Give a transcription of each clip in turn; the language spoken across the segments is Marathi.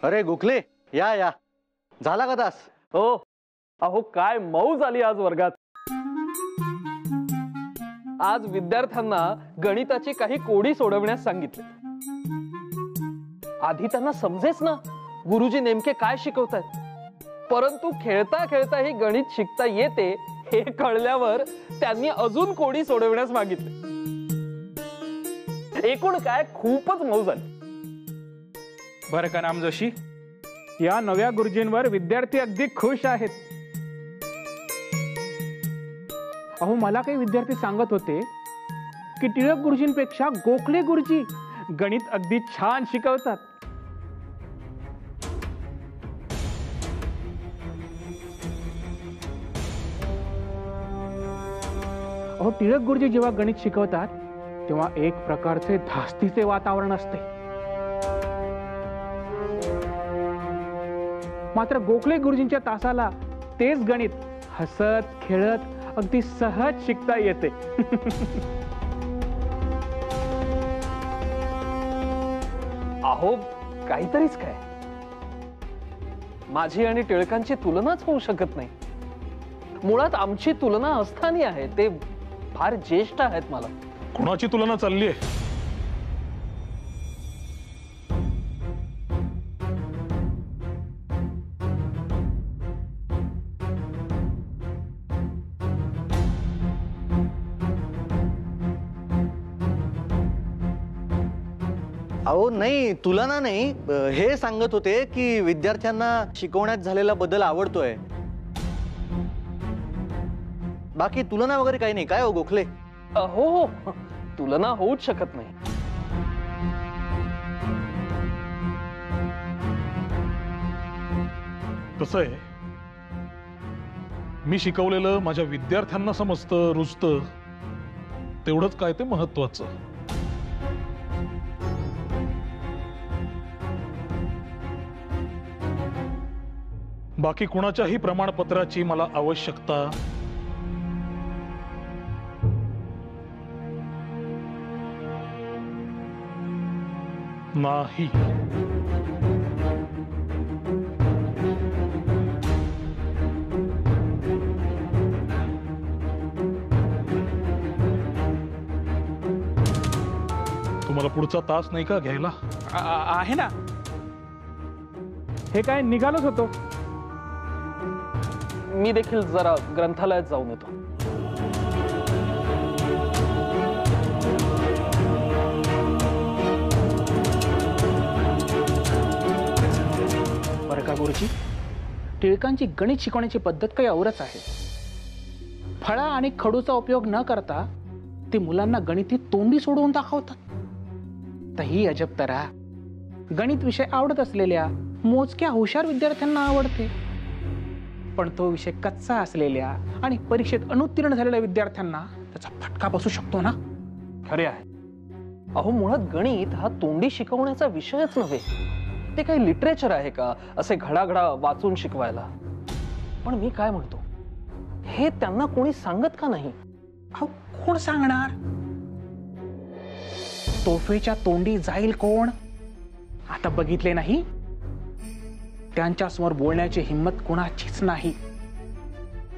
अरे गोखले, या या, झाला का तास? हो, अहो काय मौज आली आज वर्गात. आज विद्यार्थ्यांना गणिताची काही कोडी सोडवण्यास सांगितले. आधी त्यांना समजेच ना गुरुजी नेमके काय शिकवतात, परंतु खेळता खेळता ही गणित शिकता येते हे कळल्यावर त्यांनी अजून कोडी सोडवण्यास मागितले. एकूण काय खूपच मौज आली. बरं का राम जोशी, या नव्या गुरुजींवर विद्यार्थी अगदी खुश आहेत. अहो मला काही विद्यार्थी सांगत होते की टिळक गुरुजींपेक्षा गोखले गुरुजी गणित अगदी छान शिकवतात. अहो टिळक गुरुजी जेव्हा गणित शिकवतात तेव्हा एक प्रकारचे धास्तीचे वातावरण असते, मात्र गोखले गुरुजींच्या तासाला तेच गणित हसत खेळत अगदी सहज शिकता येते. अहो काहीतरीच काय, माझी आणि टिळकांची तुलनाच होऊ शकत नाही. मुळात आमची तुलना अस्थानी आहे, ते फार ज्येष्ठ आहेत. मला कोणाची तुलना चालली आहे? अहो नाही, तुलना नाही, हे सांगत होते की विद्यार्थ्यांना शिकवण्यात झालेला बदल आवडतोय. बाकी तुलना वगैरे काही नाही. काय हो गोखले? हो, तुलना होऊच शकत नाही. कसं आहे, मी शिकवलेलं माझ्या विद्यार्थ्यांना समजतं, रुजतं, तेवढंच काय ते महत्वाचं. बाकी कुणाच्याही प्रमाणपत्राची मला आवश्यकता नाही. तुम्हाला पुढचा तास नाही का घ्यायला? आहे ना. हे काय निघालोच होतो. मी देखील जरा ग्रंथालयात जाऊन येतो. बरं का गुरुजी, टिळकांची गणित शिकवण्याची पद्धत काही औरच आहे. फळा आणि खडूचा उपयोग न करता ते मुलांना गणिती तोंडी सोडवून दाखवतात. तर ही अजब तऱ्हा गणित विषय आवडत असलेल्या मोजक्या हुशार विद्यार्थ्यांना आवडते, पण तो विषय कच्चा असलेल्या आणि परीक्षेत अनुत्तीर्ण झालेल्या विद्यार्थ्यांना त्याचा फटका बसू शकतो ना. खरे आहे. अहो मुळात गणित हा तोंडी शिकवण्याचा विषयच नव्हे. ते काही लिटरेचर आहे का असे घडाघडा वाचून शिकवायला? पण मी काय म्हणतो, हे त्यांना कोणी सांगत का नाही? अहो कोण सांगणार? तोफेच्या तोंडी जाईल कोण? आता बघितले नाही, त्यांच्या समोर बोलण्याची हिम्मत कोणाचीच नाही.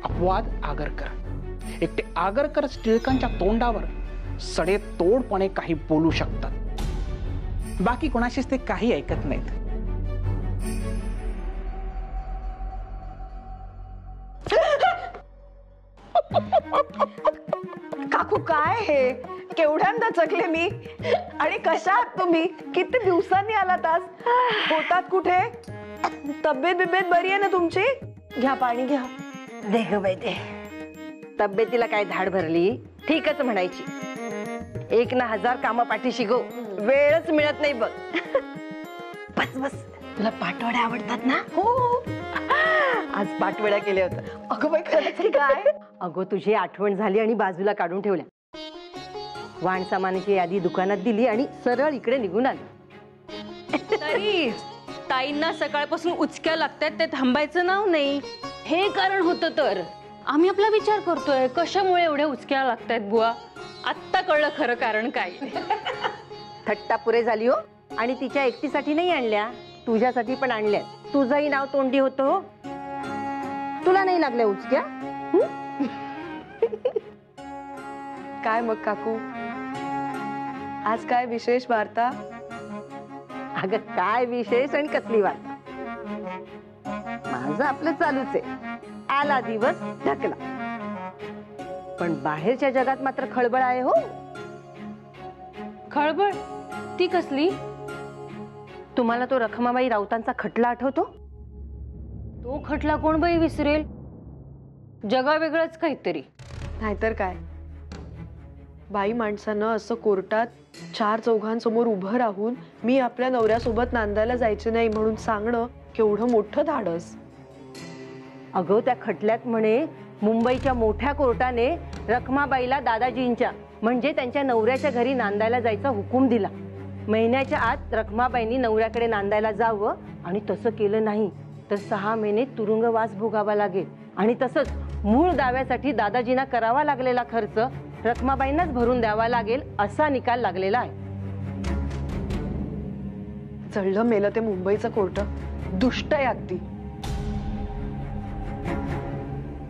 अपवाद आगरकर. एकटे आगरकर टिळकांच्या तोंडावर सडेतोडपणे काही बोलू शकतात. बाकी कोणाशीच ते काही ऐकत नाहीत. काकू काय हे? केवढ्यांदा चकले मी. आणि कशा आहात तुम्ही? किती दिवसांनी आलात आज? होतात कुठे? तब्येत बिब्येत बरी आहे ना तुमची? घ्या पाणी घ्या. दे ग बाई दे. तब्येतीला काय धाड भरली? ठीकच म्हणायची. एक ना हजार कामा पाठीशी गो, वेळच मिळत नाही बघ. बस बस. तुला पाटवड्या आवडतात ना? हो, आज पाटवड्या केल्या होत्या. अगं बाई खरंच काय? अगो तुझी आठवण झाली आणि बाजूला काढून ठेवल्या. वाण सामानाची यादी दुकानात दिली आणि सरळ इकडे निघून आली. तरी ताईंना सकाळपासून उचक्या लागतात, ते थांबायचं नाव नाही. हे कारण होतं तर आम्ही आपला विचार करतोय कशामुळे एवढ्या उचक्या लागतायत बुवा. आत्ता कळलं खरं कारण काय. थट्टा पुरे झाली हो. आणि तिच्या एकटीसाठी नाही आणल्या, तुझ्यासाठी पण आणल्या. तुझंही नाव तोंडी होतं हो. तुला नाही लागल्या उचक्या? काय मग काकू, आज काय विशेष वार्ता? अगं काय विशेष आणि कसली वार्ता? माझं आपलं चालूच आहे. आला दिवस ढकला. पण बाहेरच्या जगात मात्र खळबळ आहे हो. खळबळ? ती कसली? तुम्हाला तो रखमाबाई राऊतांचा खटला आठवतो? तो खटला कोण बाई विसरेल? जगा वेगळंच काहीतरी. नाहीतर काय, बाई माणसानं असं कोर्टात 4 चौघांसमोर उभं राहून मी आपल्या नवऱ्यासोबत नांदायला जायचे नाही म्हणून सांगणं केवढं मोठं धाडस. अगं त्या खटल्यात म्हणे मुंबईच्या मोठ्या कोर्टाने रखमाबाईला दादाजींच्या म्हणजे त्यांच्या नवऱ्याच्या घरी नांदायला जायचा हुकूम दिला. महिन्याच्या आत रखमाबाईंनी नवऱ्याकडे नांदायला जावं आणि तसं केलं नाही तर 6 महिने तुरुंगवास भोगावा लागेल. आणि तसंच मूळ दाव्यासाठी दादाजींना करावा लागलेला खर्च रखमाबाईंनाच भरून द्यावा लागेल असा निकाल लागलेला आहे. जळलं मेलं ते मुंबईचं कोर्ट. दुष्ट आहे अगदी.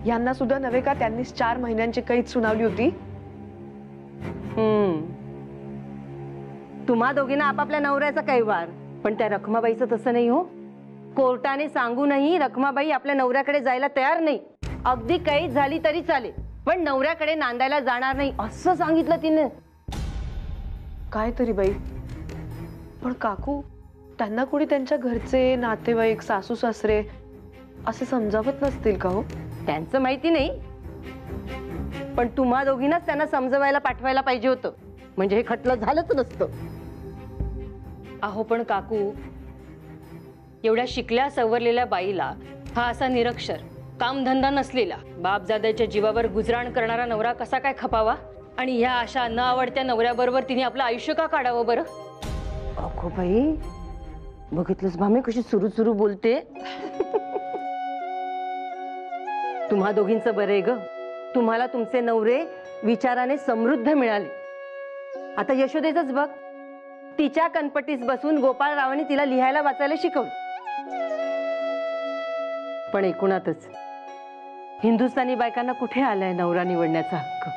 यांना सुद्धा नव्हे का त्यांनीच 4 महिन्यांची कैद सुनावली होती. तुम्हा दोघींना आपापल्या नवऱ्याचा कैवार, पण त्या रखमाबाईचं तसं नाही हो. कोर्टाने सांगूनही रखमाबाई आपल्या नवऱ्याकडे जायला तयार नाही. अगदी कैद झाली तरी चालेल पण नवऱ्याकडे नांदायला जाणार नाही असं सांगितलं तिने. काय तरी बाई. पण काकू, त्यांना कोणी त्यांच्या घरचे नातेवाईक सासू सासरे असे समजावत नसतील का हो? त्यांचं माहिती नाही पण तुम्हा दोघींनाच त्यांना समजवायला पाठवायला पाहिजे होतं. म्हणजे हे खटलं झालंच नसतं. अहो पण काकू, एवढ्या शिकल्या सवरलेल्या बाईला हा असा निरक्षर कामधंदा नसलेला बापजाद्याच्या जीवावर गुजराण करणारा नवरा कसा काय खपावा? आणि ह्या अशा न आवडत्या नवऱ्याबरोबर तिने आपलं आयुष्य का काढावं बरं? अगो बाई, बघितलंस भामे कशी सुरू बोलते. तुम्हा दोघींचं बरं आहे ग. तुम्हाला तुमचे नवरे विचाराने समृद्ध मिळाले. आता यशोदेचंच बघ. तिच्या कणपटीस बसून गोपाळरावांनी तिला लिहायला वाचायला शिकवलं. पण एकूणातच हिंदुस्थानी बायकांना कुठे आलाय नवरा निवडण्याचा हक्क?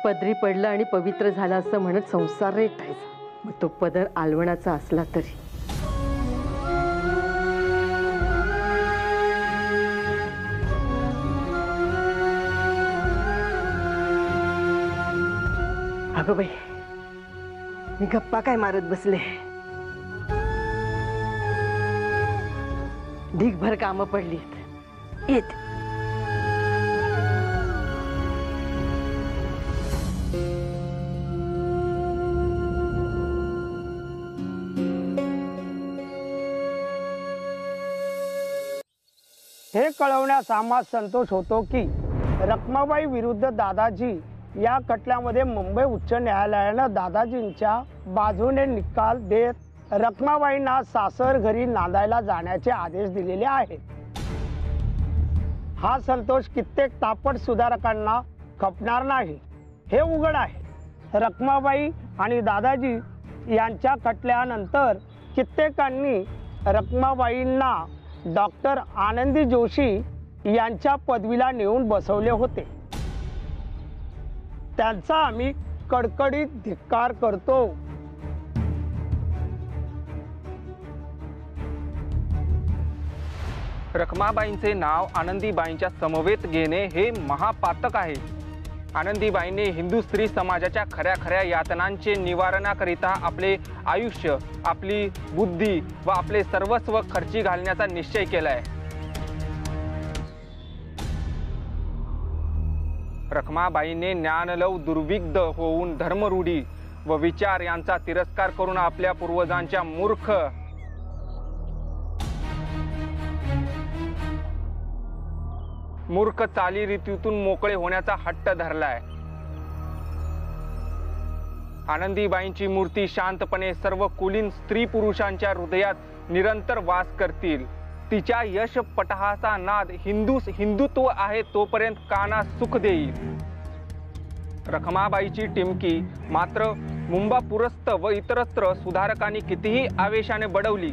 पदरी पडलं आणि पवित्र झाला असं म्हणत संसार रेटायचा. मग तो पदर आलवणाचा असला तरी. अगं बाई, मी गप्पा काय मारत बसले. ढीगभर कामं पडलीत. येत हे कळवण्यास आम्हा संतोष होतो की रखमाबाई विरुद्ध दादाजी या खटल्यामध्ये मुंबई उच्च न्यायालयानं दादाजींच्या बाजूने निकाल देत रखमाबाईंना सासर घरी नांदायला जाण्याचे आदेश दिलेले आहेत. हा संतोष कित्येक तापट सुधारकांना खपणार नाही हे उघड आहे. रखमाबाई आणि दादाजी यांच्या खटल्यानंतर कित्येकांनी रखमाबाईंना डॉक्टर आनंदी जोशी यांच्या पदवीला नेऊन बसवले होते. त्यांचा आम्ही कडकडीत धिक्कार करतो. रखमाबाईंचे नाव आनंदीबाईंच्या समवेत घेणे हे महापातक आहे. आनंदीबाईंनी हिंदू स्त्री समाजाच्या खऱ्या खऱ्या यातनांचे निवारणाकरिता आपले आयुष्य, आपली बुद्धी व आपले सर्वस्व खर्ची घालण्याचा निश्चय केलाय. रखमाबाईंनी ज्ञानलव दुर्विग्ध होऊन धर्मरूढी व विचार यांचा तिरस्कार करून आपल्या पूर्वजांच्या मूर्ख चालीरीतीतून मोकळे होण्याचा हट्ट धरलाय. आनंदीबाईंची मूर्ती शांतपणे सर्व कुलीन स्त्री पुरुषांच्या हृदयात निरंतर वास करतील. तिच्या यश पटहाचा नाद हिंदुत्व आहे तोपर्यंत कानास सुख देईल. रखमाबाईची टिमकी मात्र मुंबापुरस्त व इतरत्र सुधारकांनी कितीही आवेशाने बडवली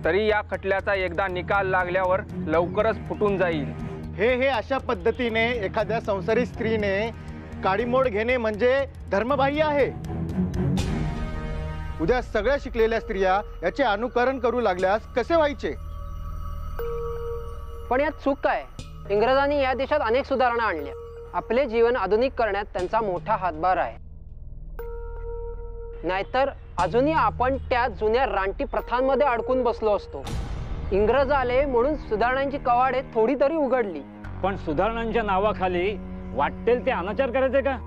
तरी या खटल्याचा एकदा निकाल लागल्यावर लवकरच फुटून जाईल. हे अशा पद्धतीने एखाद्या संसारी स्त्रीने काडीमोड घेणे म्हणजे धर्मबाह्य आहे. उद्या सगळ्या शिकलेल्या स्त्रिया याचे अनुकरण करू लागल्यास कसे व्हायचे? पण यात चूक काय? इंग्रजांनी या देशात अनेक सुधारणा आणल्या. आपले जीवन आधुनिक करण्यात त्यांचा मोठा हातभार आहे. नाहीतर अजूनही आपण त्या जुन्या रानटी प्रथांमध्ये अडकून बसलो असतो. इंग्रज आले म्हणून सुधारणांची कवाडे थोडी तरी उघडली. पण सुधारणांच्या नावाखाली वाटेल ते अनाचार करायचे का?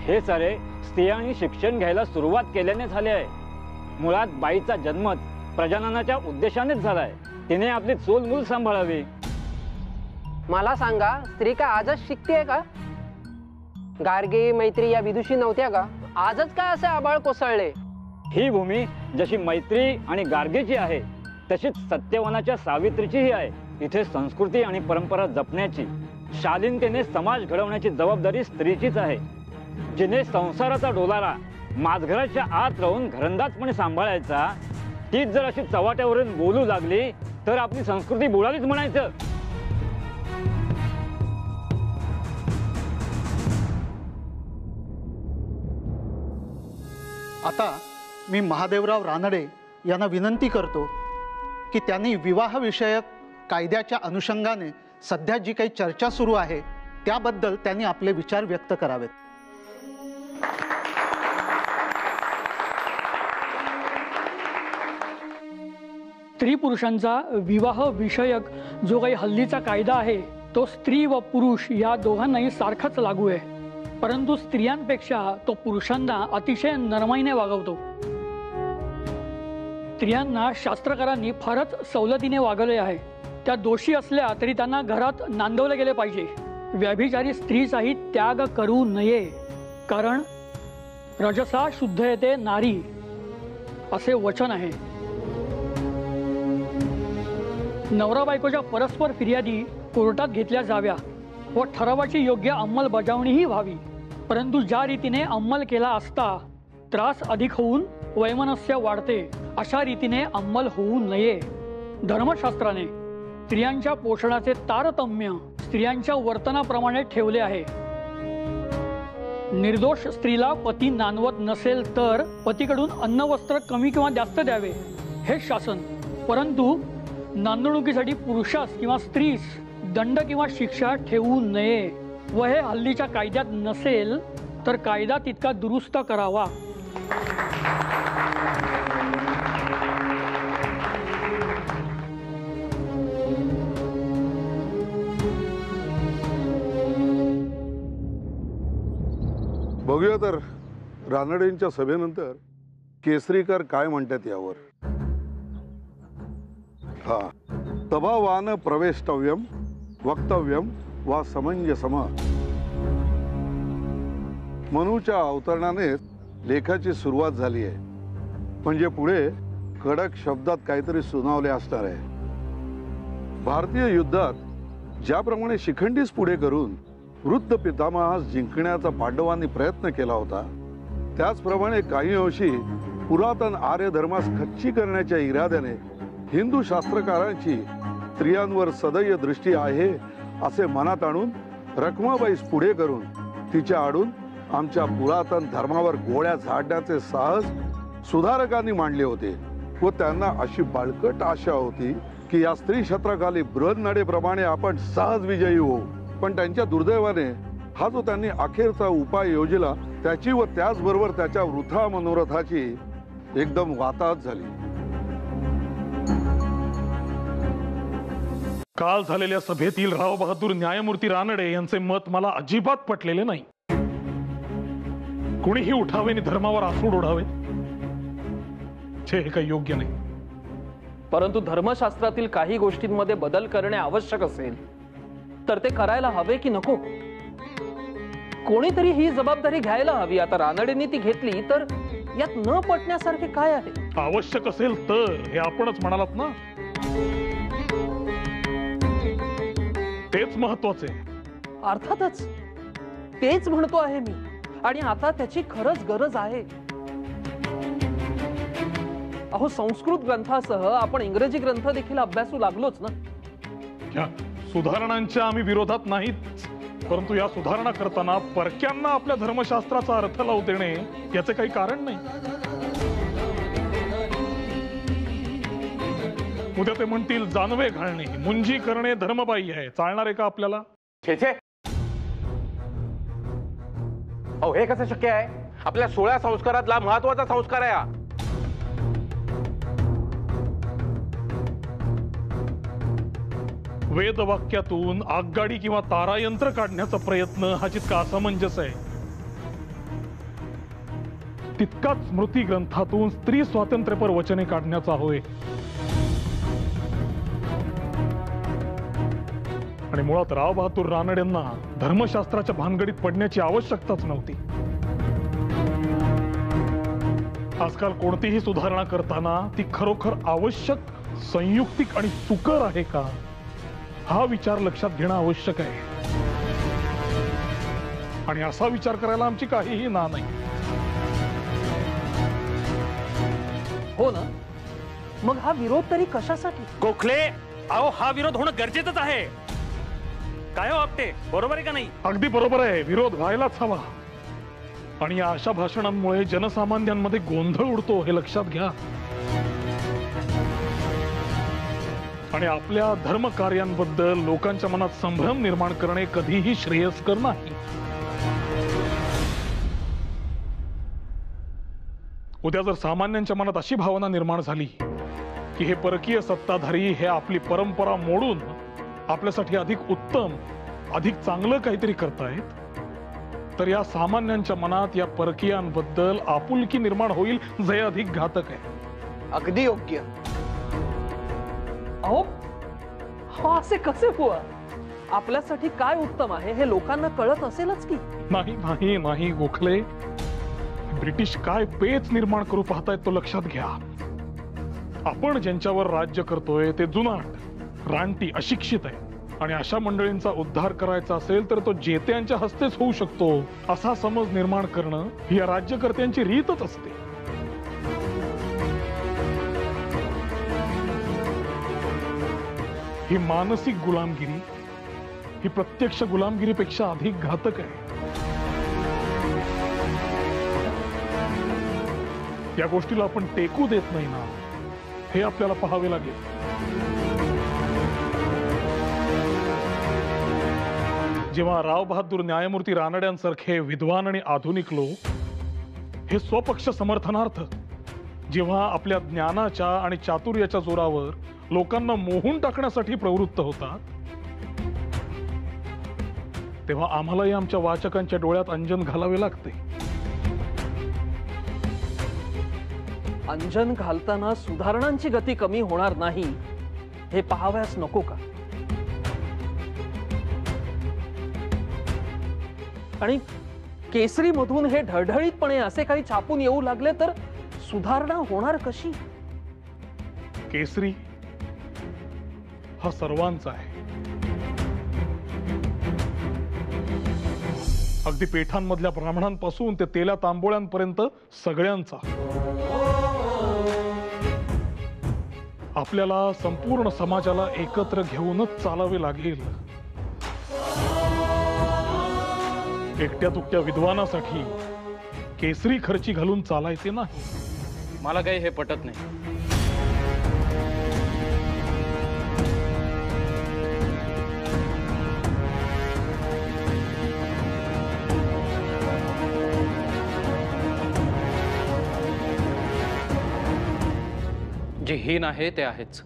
हे सारे स्त्रियांनी शिक्षण घ्यायला सुरुवात केल्याने झाले आहे. मुळात बाईचा जन्मच प्रजननाच्या उद्देशानेच झालाय. तिने आपली चूल मूल सांभाळावी. मला सांगा, स्त्री का आजच शिकतेय का? गार्गे मैत्री या विदुषी नव्हत्या का? आजच काय असे आबाळ कोसळले? ही भूमी जशी मैत्री आणि गार्गेची आहे तशीच सत्यवनाच्या सावित्रीचीही आहे. इथे संस्कृती आणि परंपरा जपण्याची, शालीनतेने समाज घडवण्याची जबाबदारी स्त्रीचीच आहे. जिने संसाराचा डोलारा माझघराच्या आत राहून घरंदाजपणे सांभाळायचा, तीच जर अशी चव्हाट्यावरून बोलू लागली तर आपली संस्कृती बुडालीच म्हणायचं. आता मी महादेवराव रानडे यांना विनंती करतो की त्यांनी विवाहविषयक कायद्याच्या अनुषंगाने सध्या जी काही चर्चा सुरू आहे त्याबद्दल त्यांनी आपले विचार व्यक्त करावेत. स्त्री पुरुषांचा विवाह विषयक जो काही हल्लीचा कायदा आहे तो स्त्री व पुरुष या दोघांनाही सारखाच लागू आहे. परंतु स्त्रियांपेक्षा तो पुरुषांना अतिशय नरमाईने वागवतो. स्त्रियांना शास्त्रकारांनी फारच सवलतीने वागवले आहे. त्या दोषी असल्या तरी त्यांना घरात नांदवले गेले पाहिजे. व्यभिचारी स्त्रीचाही त्याग करू नये, कारण रजसा शुद्ध येते नारी असे वचन आहे. नवरा बायकोच्या परस्पर फिर्यादी कोर्टात घेतल्या जाव्या व ठरावाची योग्य अंमलबजावणीही व्हावी. परंतु ज्या रीतीने अंमल केला असता त्रास अधिक होऊन वैमनस्य वाढते अशा रीतीने अंमल होऊ नये. धर्मशास्त्राने स्त्रियांच्या पोषणाचे तारतम्य स्त्रियांच्या वर्तनाप्रमाणे ठेवले आहे. निर्दोष स्त्रीला पती नांदवत नसेल तर पतीकडून अन्न वस्त्र कमी किंवा जास्त द्यावे हे शासन. परंतु नांदणुकीसाठी पुरुषास किंवा स्त्रीस दंड किंवा शिक्षा ठेवू नये व हे हल्लीच्या कायद्यात नसेल तर कायदा तितका दुरुस्त करावा. बघूया तर रानडेंच्या सभेनंतर केसरीकर काय म्हणतात यावर. हा, तभावान प्रवेष्टव्यम वक्तव्यम वा समंजसम. मनूच्या अवतरणानेच लेखाची सुरुवात झाली आहे. म्हणजे पुढे कडक शब्दात काहीतरी सुनावले असणार आहे. भारतीय युद्धात ज्याप्रमाणे शिखंडीस पुढे करून वृद्ध पितामहास जिंकण्याचा पांडवांनी प्रयत्न केला होता, त्याचप्रमाणे काही अंशी पुरातन आर्य धर्मास खच्ची करण्याच्या इराद्याने हिंदू शास्त्रकारांची स्त्रियांवर सदैव दृष्टी आहे असे मनात आणून रखमाबाईस पुढे करून तिच्या आडून आमच्या पुरातन धर्मावर गोळ्या झाडण्याचे साहस सुधारकांनी मांडले होते. व त्यांना अशी बाळकट आशा होती की या स्त्री क्षेत्राखाली बृहन्नडेप्रमाणे आपण सहज विजयी होऊ. पण त्यांच्या दुर्दैवाने हा जो त्यांनी अखेरचा उपाय योजला त्याची व त्याचबरोबर त्याच्या वृथा मनोरथाची एकदम वाताहत झाली. काल झालेल्या सभेतील राव बहादूर न्यायमूर्ती रानडे यांचे मत मला अजिबात पटलेले नाही. कुणीही उठावे आणि धर्मावर आसूड ओढावे हे काही योग्य नाही. परंतु धर्मशास्त्रातील काही गोष्टींमध्ये बदल करणे आवश्यक असेल तर ते करायला हवे की नको? कोणीतरी ही जबाबदारी घ्यायला हवी. आता रानडेंनी ती घेतली तर यात न पटण्यासारखे काय आहे? आवश्यक असेल तर हे आपणच म्हणालात ना, तेच महत्वाचे. अर्थातच तेच म्हणतो आहे मी. आणि आता त्याची खरंच गरज आहे. अहो संस्कृत ग्रंथासह आपण इंग्रजी ग्रंथ देखील अभ्यासू लागलोच ना. या सुधारणांच्या आम्ही विरोधात नाहीत, परंतु या सुधारणा करताना परक्यांना आपल्या धर्मशास्त्राचा अर्थ लावू देणे याचे काही कारण नाही. उद्या ते म्हणतील जानवे घालणे, मुंजी करणे धर्मबाह्य आहे. चालणार आहे का आपल्याला? छे अहो हे कसं शक्य आहे? आपल्या 16 संस्कारातला महत्वाचा संस्कार आहे हा. वेदवाक्यातून आगगाडी किंवा तारायंत्र काढण्याचा प्रयत्न हा जितका असमंजस आहे, तितकाच स्मृती ग्रंथातून स्त्री स्वातंत्र्यपर वचने काढण्याचा होय. आणि मुळात राव बहादूर रानडेंना धर्मशास्त्राच्या भानगडीत पडण्याची आवश्यकताच नव्हती. आजकाल कोणतीही सुधारणा करताना ती खरोखर आवश्यक, संयुक्तिक आणि सुकर आहे का, हा विचार लक्षात घेणं आवश्यक आहे. आणि असा विचार करायला आमची काहीही ना नाही. हो ना, मग हा विरोध तरी कशासाठी? गोखले, अहो हा विरोध होणं गरजेचंच आहे. काय हो आपटे, बरोबर आहे का नाही? अगदी बरोबर आहे. विरोध व्हायलाच हवा. आणि या अशा भाषणांमुळे जनसामान्यांमध्ये गोंधळ उडतो, हे लक्षात घ्या. आणि आपल्या धर्म कार्यांबद्दल लोकांच्या मनात संभ्रम निर्माण करणे कधीही श्रेयस्कर नाही. उद्या जर सामान्यांच्या मनात अशी भावना निर्माण झाली की हे परकीय सत्ताधारी हे आपली परंपरा मोडून आपल्यासाठी अधिक उत्तम, अधिक चांगलं काहीतरी करतायत, तर या सामान्यांच्या मनात या परकीयांबद्दल आपुलकी निर्माण होईल, जे अधिक घातक आहे. अगदी योग्य. अहो असे कसे बुवा? आपल्यासाठी काय उत्तम आहे हे लोकांना कळत असेलच की. नाही नाही नाही गोखले, ब्रिटिश काय पेच निर्माण करू पाहतायत तो लक्षात घ्या. आपण ज्यांच्यावर राज्य करतोय ते जुनाट, रानटी, अशिक्षित आहे. आणि अशा मंडळींचा उद्धार करायचा असेल तर तो जेत्यांच्या हस्तेच होऊ शकतो, असा समज निर्माण करणं ही या राज्यकर्त्यांची रीतच असते. ही मानसिक गुलामगिरी ही प्रत्यक्ष गुलामगिरीपेक्षा अधिक घातक आहे. या गोष्टीला आपण टेकू देत नाही ना, हे आपल्याला पाहावे लागेल. जेव्हा राव बहादूर न्यायमूर्ती रानड्यांसारखे विद्वान आणि आधुनिक लोक हे स्वपक्ष समर्थनार्थ जेव्हा आपल्या ज्ञानाच्या आणि चातुर्याच्या जोरावर लोकांना मोहून टाकण्यासाठी प्रवृत्त होतात, तेव्हा आम्हालाही आमच्या वाचकांच्या डोळ्यात अंजन घालावे लागते. अंजन घालताना सुधारणांची गती कमी होणार नाही हे पाहावयास नको का? आणि केसरी मधून हे ढळढळीतपणे असे काही छापून येऊ लागले तर सुधारणा होणार कशी? केसरी हा सर्वांचा आहे. अगदी पेठांमधल्या ब्राह्मणांपासून ते तेल्या तांबोळ्यांपर्यंत सगळ्यांचा. आपल्याला संपूर्ण समाजाला एकत्र घेऊनच चालावे लागेल. एकट्या तुकट्या विद्वानासाठी केसरी खर्ची घालून चालायचे नाही. मला काही हे पटत नाही. जे हीन आहे ते आहेच.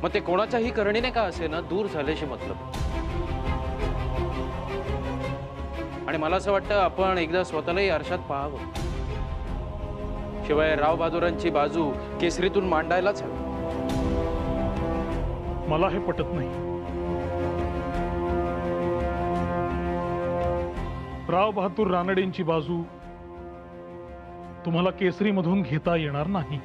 मग ते कोणाच्याही करणीने का असे ना दूर झाल्याशी मतलब. आणि मला असं वाटतं आपण एकदा स्वतःलाही आरशात पाहावं. शिवाय राव बहादुरांची बाजू केसरीतून मांडायलाच हवी. मला हे पटत नाही. राव बहादूर रानडेंची बाजू तुम्हाला केसरीमधून घेता येणार नाही.